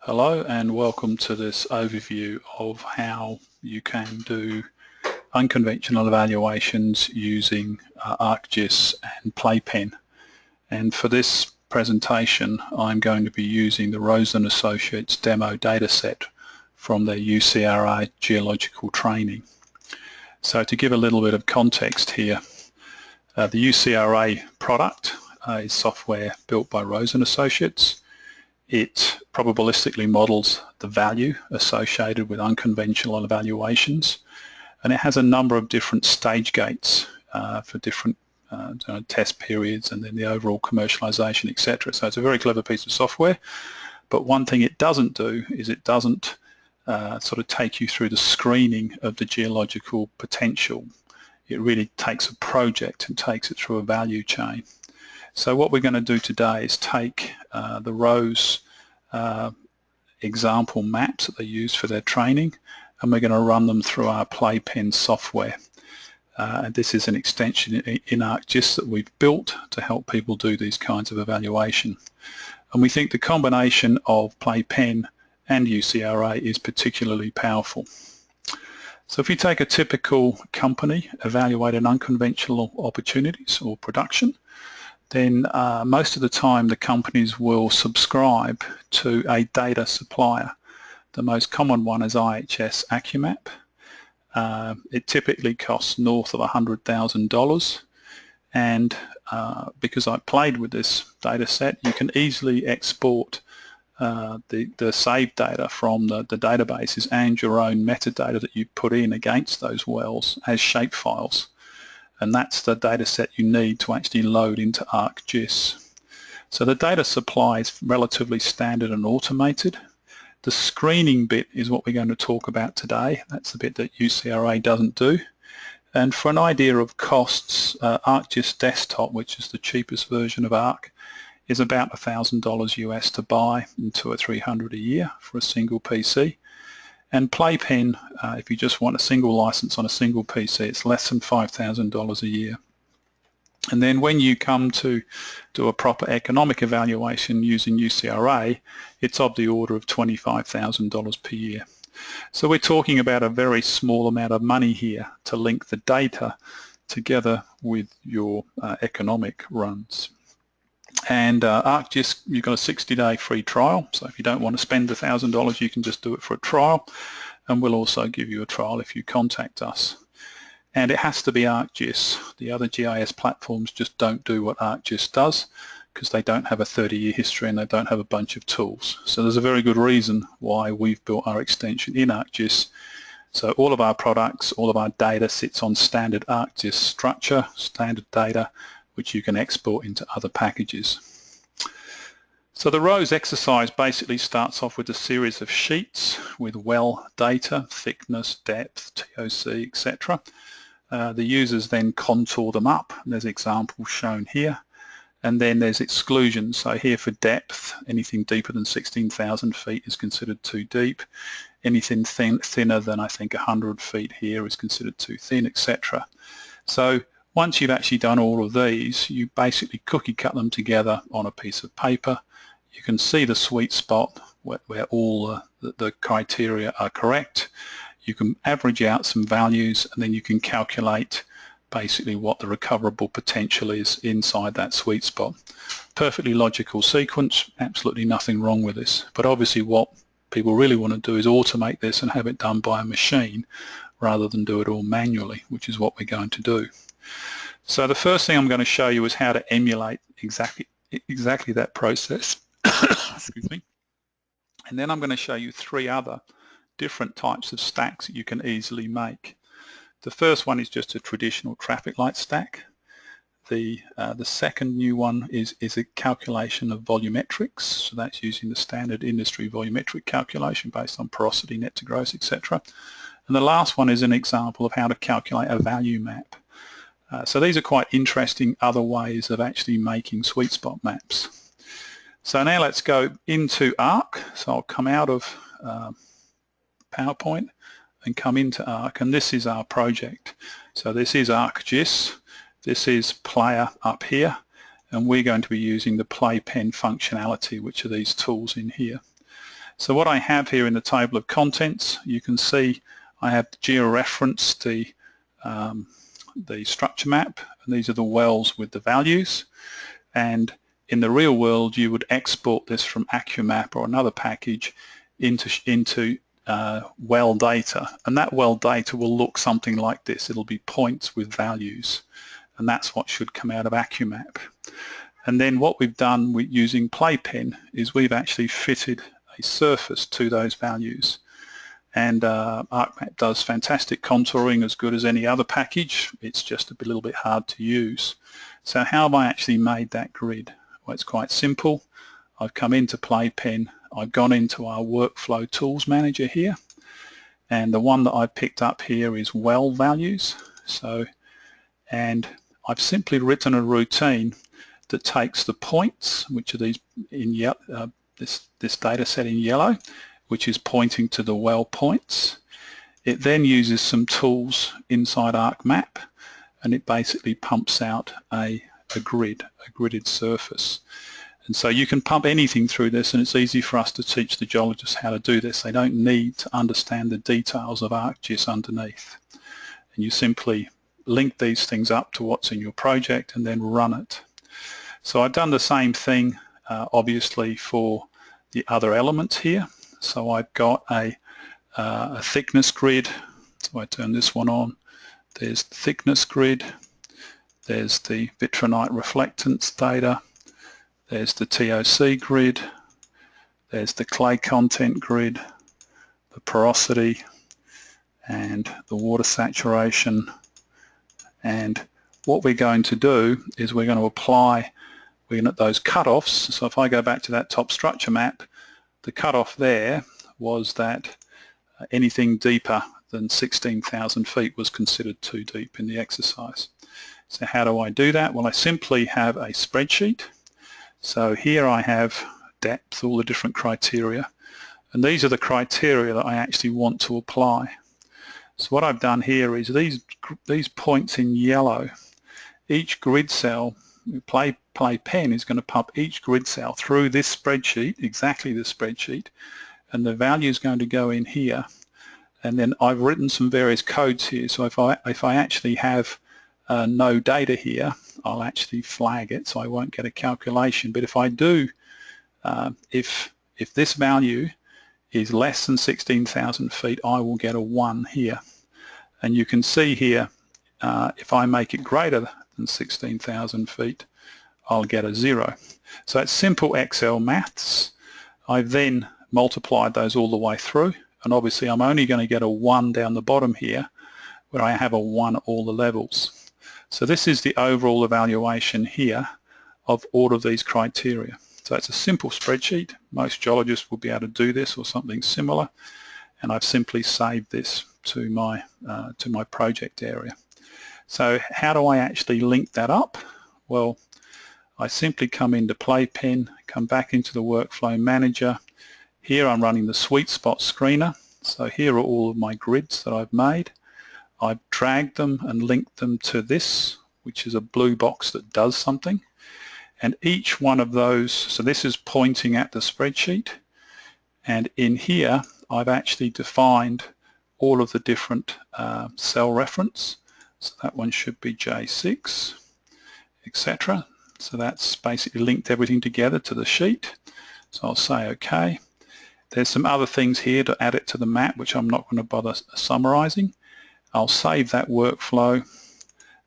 Hello and welcome to this overview of how you can do unconventional evaluations using ArcGIS and PlayPen. And for this presentation I'm going to be using the Rose & Associates demo dataset from their UCRA geological training. So to give a little bit of context here, the UCRA product is software built by Rose & Associates. It probabilistically models the value associated with unconventional evaluations, and it has a number of different stage gates for different test periods and then the overall commercialization, etc. So it's a very clever piece of software, but one thing it doesn't do is it doesn't sort of take you through the screening of the geological potential. It really takes a project and takes it through a value chain. So what we're going to do today is take the Rose example maps that they use for their training, and we're going to run them through our PlayPen software. And this is an extension in ArcGIS that we've built to help people do these kinds of evaluation. And we think the combination of PlayPen and UCRA is particularly powerful. So if you take a typical company evaluating unconventional opportunities or production, then most of the time the companies will subscribe to a data supplier. The most common one is IHS AccuMap. It typically costs north of $100,000, and because I played with this data set, you can easily export the saved data from the databases and your own metadata that you put in against those wells as shapefiles. And that's the data set you need to actually load into ArcGIS. So the data supply is relatively standard and automated. The screening bit is what we're going to talk about today. That's the bit that UCRA doesn't do. And for an idea of costs, ArcGIS Desktop, which is the cheapest version of Arc, is about $1,000 US to buy and $200 or $300 a year for a single PC. And PlayPen, if you just want a single license on a single PC, it's less than $5,000 a year. And then when you come to do a proper economic evaluation using UCRA, it's of the order of $25,000 per year. So we're talking about a very small amount of money here to link the data together with your economic runs. And ArcGIS, you've got a 60-day free trial, so if you don't want to spend $1,000 you can just do it for a trial, and we'll also give you a trial if you contact us. And it has to be ArcGIS. The other GIS platforms just don't do what ArcGIS does because they don't have a 30-year history and they don't have a bunch of tools. So there's a very good reason why we've built our extension in ArcGIS. So all of our products, all of our data sits on standard ArcGIS structure, standard data, which you can export into other packages. So the Rose exercise basically starts off with a series of sheets with well data, thickness, depth, TOC, etc. The users then contour them up. There's examples shown here. And then there's exclusions. So here for depth, anything deeper than 16,000 feet is considered too deep. Anything thinner than I think 100 feet here is considered too thin, etc. So once you've actually done all of these, you basically cookie cut them together on a piece of paper. You can see the sweet spot where all the criteria are correct. You can average out some values and then you can calculate basically what the recoverable potential is inside that sweet spot. Perfectly logical sequence, absolutely nothing wrong with this. But obviously what people really want to do is automate this and have it done by a machine rather than do it all manually, which is what we're going to do. So the first thing I'm going to show you is how to emulate exactly that process. Excuse me. And then I'm going to show you three other different types of stacks that you can easily make. The first one is just a traditional traffic light stack. The second new one is a calculation of volumetrics. So that's using the standard industry volumetric calculation based on porosity, net to gross, etc. And the last one is an example of how to calculate a value map. So these are quite interesting other ways of actually making sweet spot maps. So now let's go into Arc. So I'll come out of PowerPoint and come into Arc, and this is our project. So this is ArcGIS, this is Player up here, and we're going to be using the PlayPen functionality, which are these tools in here. So what I have here in the table of contents, you can see I have georeferenced the structure map, and these are the wells with the values. And in the real world, you would export this from AccuMap or another package into well data, and that well data will look something like this. It'll be points with values, and that's what should come out of AccuMap. And then what we've done with using Playpen is we've actually fitted a surface to those values. And ArcMap does fantastic contouring, as good as any other package. It's just a little bit hard to use. So how have I actually made that grid? Well, it's quite simple. I've come into Playpen, I've gone into our workflow tools manager here, and the one that I've picked up here is well values. And I've simply written a routine that takes the points, which are these in this data set in yellow, which is pointing to the well points. It then uses some tools inside ArcMap, and it basically pumps out a gridded surface. And so you can pump anything through this, and it's easy for us to teach the geologists how to do this. They don't need to understand the details of ArcGIS underneath. And you simply link these things up to what's in your project and then run it. So I've done the same thing obviously for the other elements here. So I've got a thickness grid. So I turn this one on. There's the thickness grid. There's the vitrinite reflectance data. There's the TOC grid. There's the clay content grid, the porosity, and the water saturation. And what we're going to do is we're going to apply those cutoffs. So if I go back to that top structure map, the cutoff there was that anything deeper than 16,000 feet was considered too deep in the exercise. So how do I do that? Well, I simply have a spreadsheet. So here I have depth, all the different criteria, and these are the criteria that I actually want to apply. So what I've done here is these points in yellow, each grid cell, Playpen is going to pump each grid cell through this spreadsheet, exactly this spreadsheet, and the value is going to go in here. And then I've written some various codes here, so if I actually have no data here, I'll actually flag it, so I won't get a calculation. But if I do, if this value is less than 16,000 feet, I will get a 1 here. And you can see here, if I make it greater than 16,000 feet, I'll get a 0. So it's simple Excel maths. I've then multiplied those all the way through, and obviously I'm only going to get a 1 down the bottom here, where I have a 1 at all the levels. So this is the overall evaluation here of all of these criteria. So it's a simple spreadsheet. Most geologists will be able to do this or something similar, and I've simply saved this to my project area. So how do I actually link that up? Well, I simply come into Playpen, come back into the workflow manager. Here I'm running the sweet spot screener. So here are all of my grids that I've made. I've dragged them and linked them to this, which is a blue box that does something. And each one of those, so this is pointing at the spreadsheet, and in here I've actually defined all of the different cell reference. So that one should be J6, etc. So that's basically linked everything together to the sheet. So I'll say OK. There's some other things here to add it to the map, which I'm not going to bother summarizing. I'll save that workflow,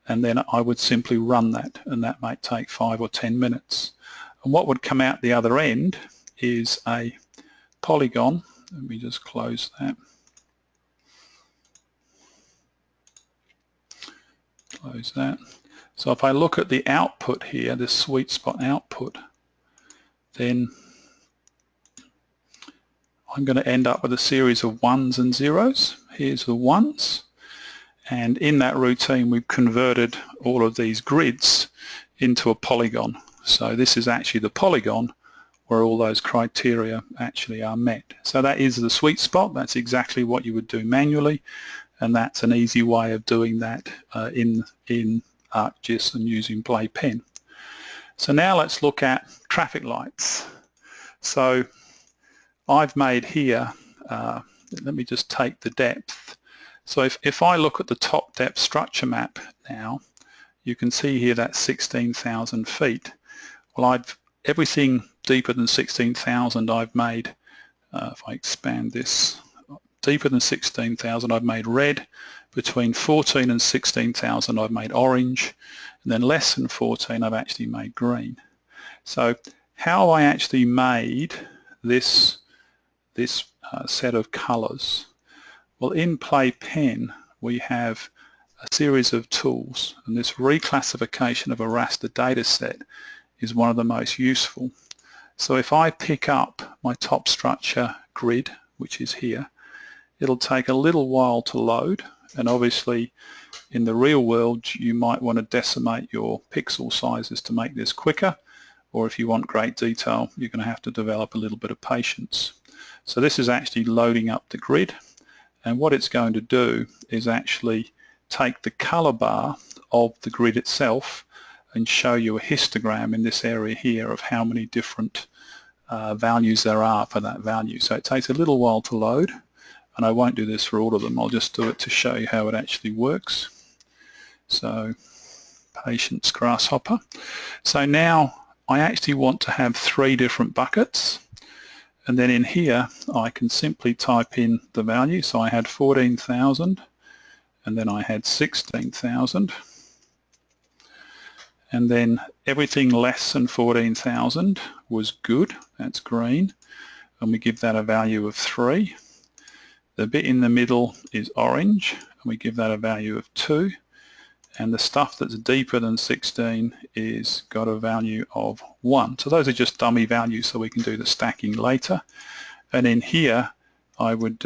and then I would simply run that, and that might take 5 or 10 minutes. And what would come out the other end is a polygon. Let me just close that. Close that. So if I look at the output here, this sweet spot output, then I'm going to end up with a series of 1s and 0s. Here's the 1s. And in that routine, we've converted all of these grids into a polygon. So this is actually the polygon where all those criteria actually are met. So that is the sweet spot. That's exactly what you would do manually, and that's an easy way of doing that in ArcGIS and using Playpen. So now let's look at traffic lights. So I've made here, let me just take the depth. So if I look at the top depth structure map now, you can see here that's 16,000 feet. Well, everything deeper than 16,000 I've made, if I expand this, deeper than 16,000 I've made red, between 14 and 16,000 I've made orange, and then less than 14 I've actually made green. So how I actually made this set of colors? Well, in PlayPen we have a series of tools, and this reclassification of a raster data set is one of the most useful. So if I pick up my top structure grid, which is here, it'll take a little while to load, and obviously in the real world you might want to decimate your pixel sizes to make this quicker, or if you want great detail you're going to have to develop a little bit of patience. So this is actually loading up the grid, and what it's going to do is actually take the color bar of the grid itself and show you a histogram in this area here of how many different values there are for that value. So it takes a little while to load, and I won't do this for all of them. I'll just do it to show you how it actually works. So patience, grasshopper. So now I actually want to have 3 different buckets, and then in here I can simply type in the value. So I had 14,000, and then I had 16,000, and then everything less than 14,000 was good, that's green, and we give that a value of 3. The bit in the middle is orange, and we give that a value of 2, and the stuff that's deeper than 16 is got a value of 1. So those are just dummy values, so we can do the stacking later. And in here I would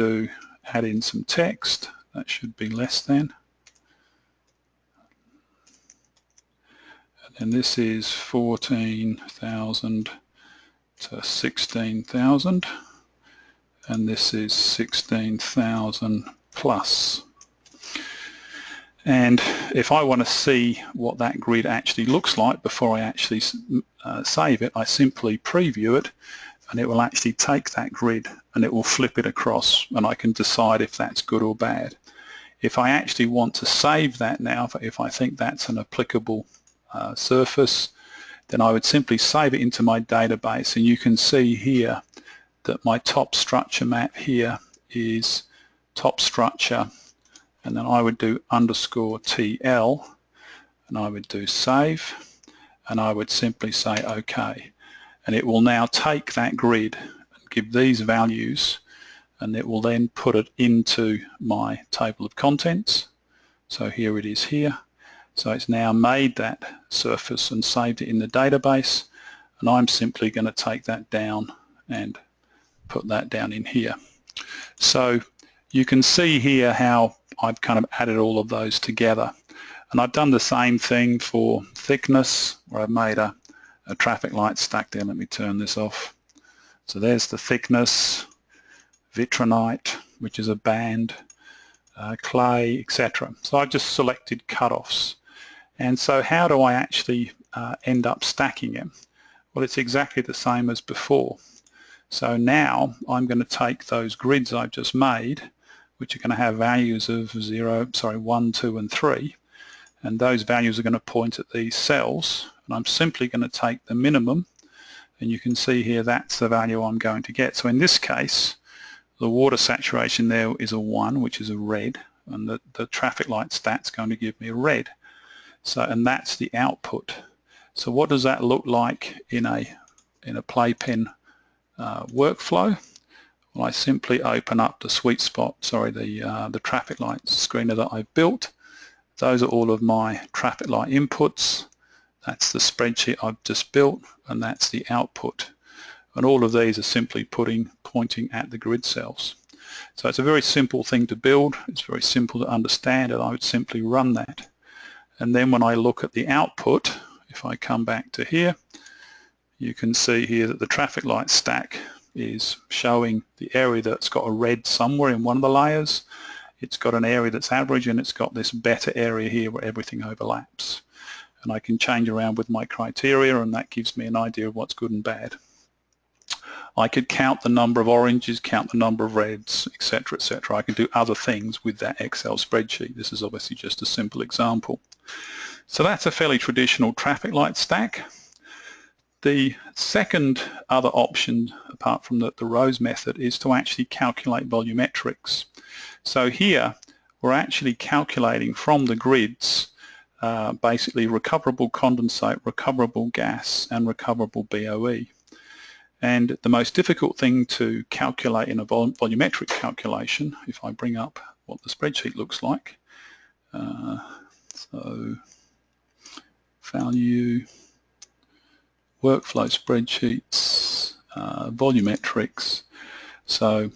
add in some text. That should be less than. And this is 14,000 to 16,000, and this is 16,000 plus. And if I want to see what that grid actually looks like before I actually save it, I simply preview it, and it will actually take that grid and it will flip it across, and I can decide if that's good or bad. If I actually want to save that now, if I think that's an applicable surface, then I would simply save it into my database, and you can see here that my top structure map here is top structure, and then I would do _TL, and I would do save, and I would simply say OK, and it will now take that grid and give these values, and it will then put it into my table of contents. So here it is here. So it's now made that surface and saved it in the database, and I'm simply going to take that down and put that down in here. So you can see here how I've kind of added all of those together, and I've done the same thing for thickness, where I've made a traffic light stack there. Let me turn this off. So there's the thickness, vitrinite, which is a band, clay, etc. So I've just selected cutoffs. And so how do I actually end up stacking it? Well, it's exactly the same as before. So now I'm going to take those grids I've just made, which are going to have values of 1, 2 and 3, and those values are going to point at these cells, and I'm simply going to take the minimum, and you can see here that's the value I'm going to get. So in this case the water saturation there is a 1, which is a red, and the traffic light stat's going to give me a red. So, and that's the output. So what does that look like in a PlayPen workflow? Well, I simply open up the sweet spot, the traffic light screener that I've built. Those are all of my traffic light inputs. That's the spreadsheet I've just built, and that's the output. And all of these are simply pointing at the grid cells. So it's a very simple thing to build. It's very simple to understand, and I would simply run that. And then when I look at the output, if I come back to here, you can see here that the traffic light stack is showing the area that's got a red somewhere in one of the layers. It's got an area that's average, and it's got this better area here where everything overlaps. And I can change around with my criteria, and that gives me an idea of what's good and bad. I could count the number of oranges, count the number of reds, etc., etc. I could do other things with that Excel spreadsheet. This is obviously just a simple example. So that's a fairly traditional traffic light stack. The second other option, apart from the Rose method, is to actually calculate volumetrics. So here we're actually calculating from the grids basically recoverable condensate, recoverable gas, and recoverable BOE. And the most difficult thing to calculate in a volumetric calculation, if I bring up what the spreadsheet looks like, so value, workflow spreadsheets, volumetrics. So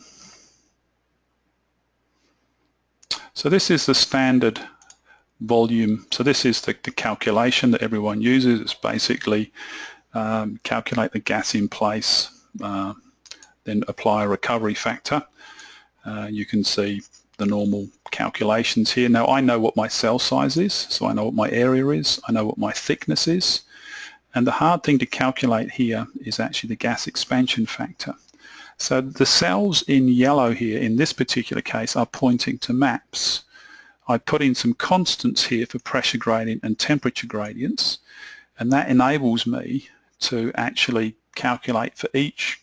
this is the standard volume. So this is the calculation that everyone uses. It's basically calculate the gas in place, then apply a recovery factor. You can see the normal calculations here. Now I know what my cell size is, so I know what my area is, I know what my thickness is, and the hard thing to calculate here is actually the gas expansion factor. So the cells in yellow here in this particular case are pointing to maps. I put in some constants here for pressure gradient and temperature gradients, and that enables me to actually calculate for each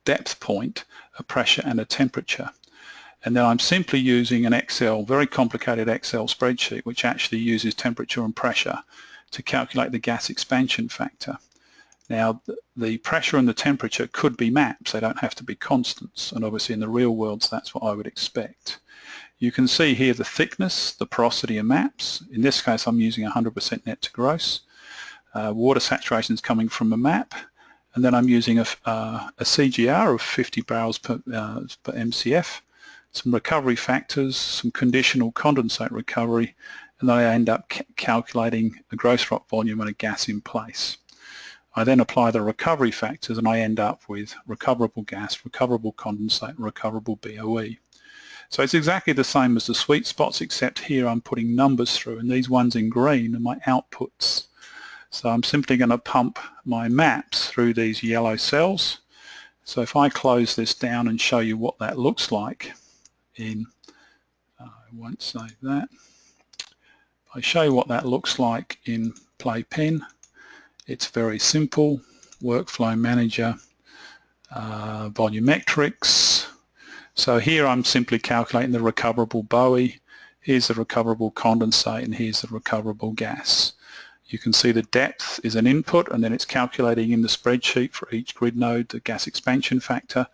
depth point a pressure and a temperature. And then I'm simply using an Excel, very complicated Excel spreadsheet, which actually uses temperature and pressure to calculate the gas expansion factor. Now the pressure and the temperature could be maps, they don't have to be constants, and obviously in the real world that's what I would expect. You can see here the thickness, the porosity are maps. In this case I'm using 100% net to gross. Water saturation is coming from a map, and then I'm using a CGR of 50 barrels per MCF, some recovery factors, some conditional condensate recovery, and then I end up calculating a gross rock volume and a gas in place. I then apply the recovery factors and I end up with recoverable gas, recoverable condensate, and recoverable BOE. So it's exactly the same as the sweet spots, except here I'm putting numbers through, and these ones in green are my outputs. So I'm simply going to pump my maps through these yellow cells. So if I close this down and show you what that looks like in, I won't save that. If I show you what that looks like in PlayPen, it's very simple. Workflow manager, volumetrics. So here I'm simply calculating the recoverable BOE, here's the recoverable condensate, and here's the recoverable gas. You can see the depth is an input, and then it's calculating in the spreadsheet for each grid node the gas expansion factor,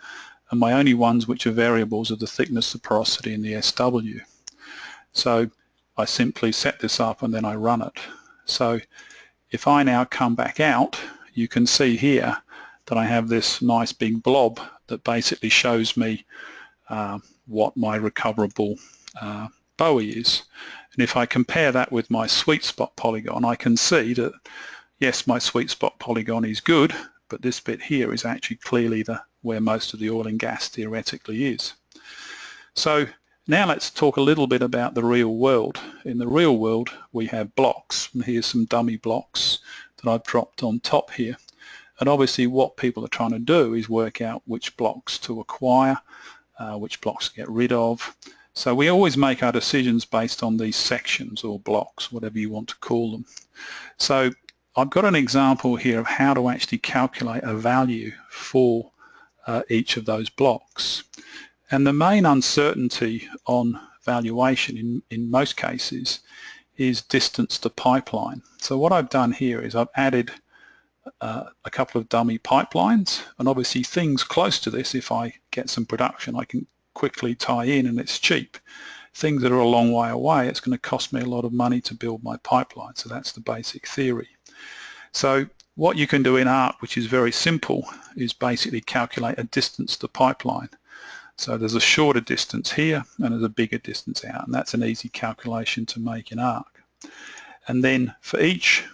and my only ones which are variables are the thickness, the porosity, and the SW. So I simply set this up and then I run it. So if I now come back out, you can see here that I have this nice big blob that basically shows me what my recoverable BOE is. And if I compare that with my sweet spot polygon, I can see that yes, my sweet spot polygon is good, but this bit here is actually clearly where most of the oil and gas theoretically is. So now let's talk a little bit about the real world. In the real world we have blocks, and here's some dummy blocks that I've dropped on top here. And obviously what people are trying to do is work out which blocks to acquire, which blocks to get rid of. So we always make our decisions based on these sections or blocks, whatever you want to call them. So I've got an example here of how to actually calculate a value for each of those blocks. And the main uncertainty on valuation in most cases is distance to pipeline. So what I've done here is I've added a couple of dummy pipelines, and obviously things close to this, if I get some production, I can quickly tie in and it's cheap. Things that are a long way away, it's going to cost me a lot of money to build my pipeline. So that's the basic theory. So what you can do in ARC, which is very simple, is basically calculate a distance to pipeline. So there's a shorter distance here and there's a bigger distance out, and that's an easy calculation to make in ARC. And then for each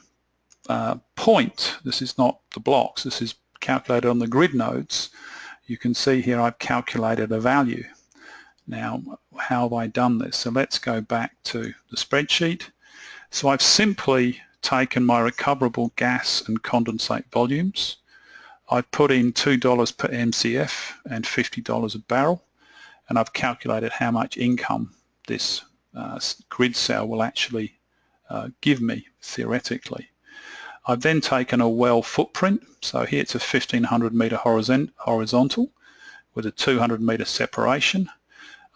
point, this is not the blocks, this is calculated on the grid nodes, you can see here I've calculated a value. Now how have I done this? So let's go back to the spreadsheet. So I've simply taken my recoverable gas and condensate volumes, I've put in $2 per MCF and $50 a barrel, and I've calculated how much income this grid cell will actually give me theoretically. I've then taken a well footprint, so here it's a 1500 metre horizontal with a 200 metre separation,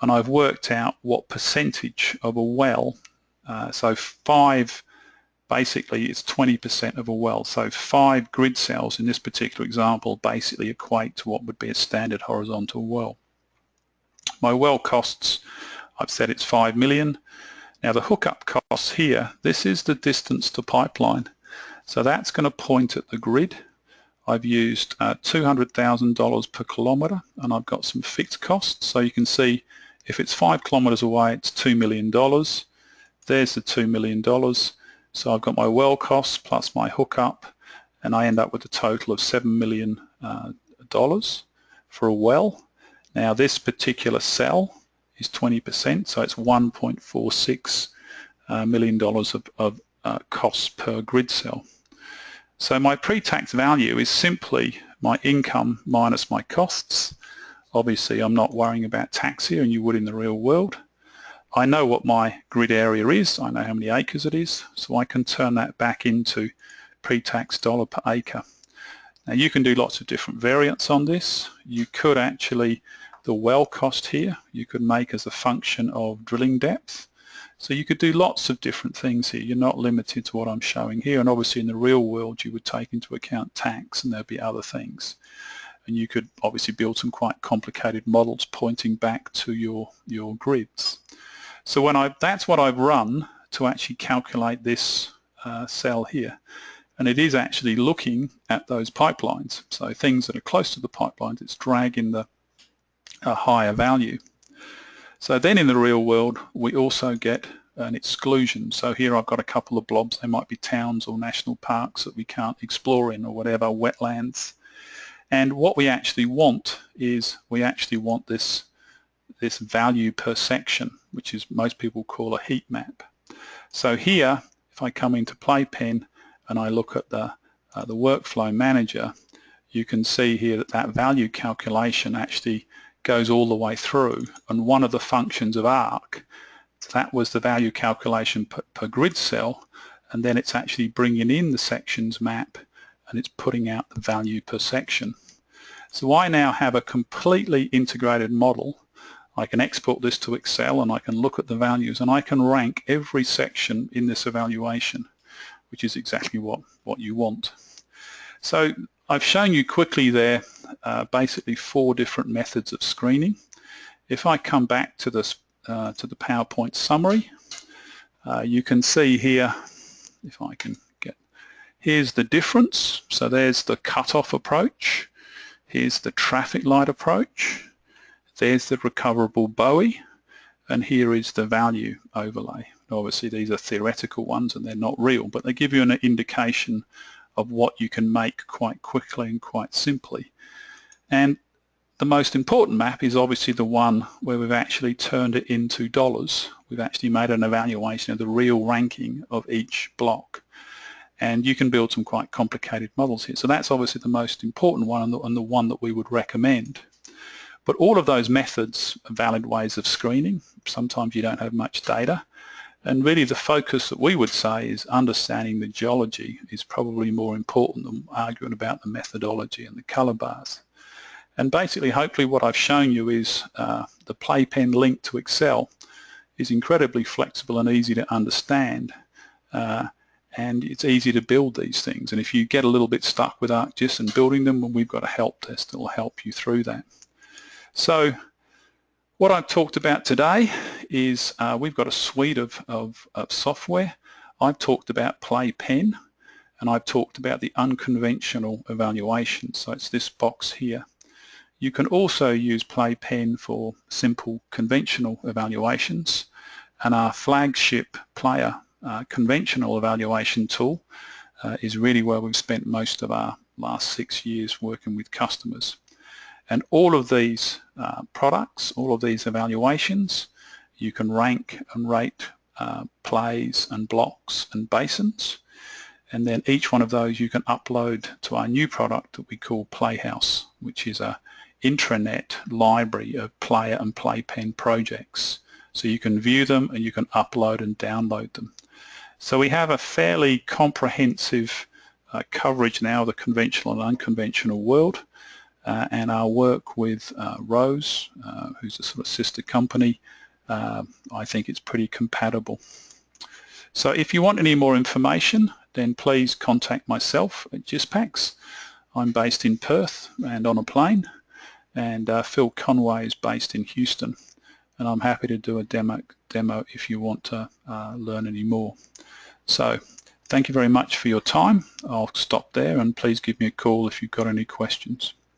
and I've worked out what percentage of a well, so 5, basically it's 20% of a well, so 5 grid cells in this particular example basically equate to what would be a standard horizontal well. My well costs, I've said it's 5 million. Now the hookup costs here, this is the distance to pipeline. So that's going to point at the grid. I've used $200,000 per kilometre, and I've got some fixed costs. So you can see if it's 5 kilometres away, it's $2 million. There's the $2 million. So I've got my well costs plus my hookup, and I end up with a total of $7 million for a well. Now this particular cell is 20%, so it's $1.46 million of costs per grid cell. So my pre-tax value is simply my income minus my costs. Obviously I'm not worrying about tax here, and you would in the real world. I know what my grid area is, I know how many acres it is, so I can turn that back into pre-tax dollar per acre. Now you can do lots of different variants on this. You could actually, the well cost here, you could make as a function of drilling depth. So you could do lots of different things here. You're not limited to what I'm showing here, and obviously in the real world you would take into account tax and there'd be other things. And you could obviously build some quite complicated models pointing back to your grids. So that's what I've run to actually calculate this cell here. And it is actually looking at those pipelines. So things that are close to the pipelines, it's dragging a higher value. So then in the real world we also get an exclusion. So here I've got a couple of blobs, they might be towns or national parks that we can't explore in, or whatever, wetlands. And what we actually want is, we actually want this value per section, which is most people call a heat map. So here, if I come into Playpen and I look at the workflow manager, you can see here that that value calculation actually goes all the way through, and one of the functions of ARC, that was the value calculation per grid cell, and then it's actually bringing in the sections map and it's putting out the value per section. So I now have a completely integrated model. I can export this to Excel and I can look at the values and I can rank every section in this evaluation, which is exactly what you want. So I've shown you quickly there basically 4 different methods of screening. If I come back to this to the PowerPoint summary, you can see here, if I can get, here's the difference. So there's the cutoff approach, here's the traffic light approach, there's the recoverable buoy, and here is the value overlay. Obviously these are theoretical ones and they're not real, but they give you an indication of what you can make quite quickly and quite simply. And the most important map is obviously the one where we've actually turned it into dollars. We've actually made an evaluation of the real ranking of each block. And you can build some quite complicated models here. So that's obviously the most important one and the one that we would recommend. But all of those methods are valid ways of screening. Sometimes you don't have much data. And really the focus that we would say is understanding the geology is probably more important than arguing about the methodology and the color bars. And basically, hopefully what I've shown you is the Playpen link to Excel is incredibly flexible and easy to understand. And it's easy to build these things. And if you get a little bit stuck with ArcGIS and building them, well, we've got a help desk that will help you through that. So what I've talked about today is we've got a suite of software. I've talked about Playpen, and I've talked about the unconventional evaluation. So it's this box here. You can also use Playpen for simple conventional evaluations, and our flagship player conventional evaluation tool is really where we've spent most of our last 6 years working with customers. And all of these products, all of these evaluations, you can rank and rate plays and blocks and basins. and then each one of those you can upload to our new product that we call Playhouse, which is a intranet library of player and playpen projects. So you can view them and you can upload and download them. So we have a fairly comprehensive coverage now of the conventional and unconventional world, and our work with Rose, who's a sort of sister company, I think it's pretty compatible. So if you want any more information, then please contact myself at GISPAX. I'm based in Perth and on a plane, and Phil Conway is based in Houston, and I'm happy to do a demo if you want to learn any more. So thank you very much for your time. I'll stop there, and please give me a call if you've got any questions.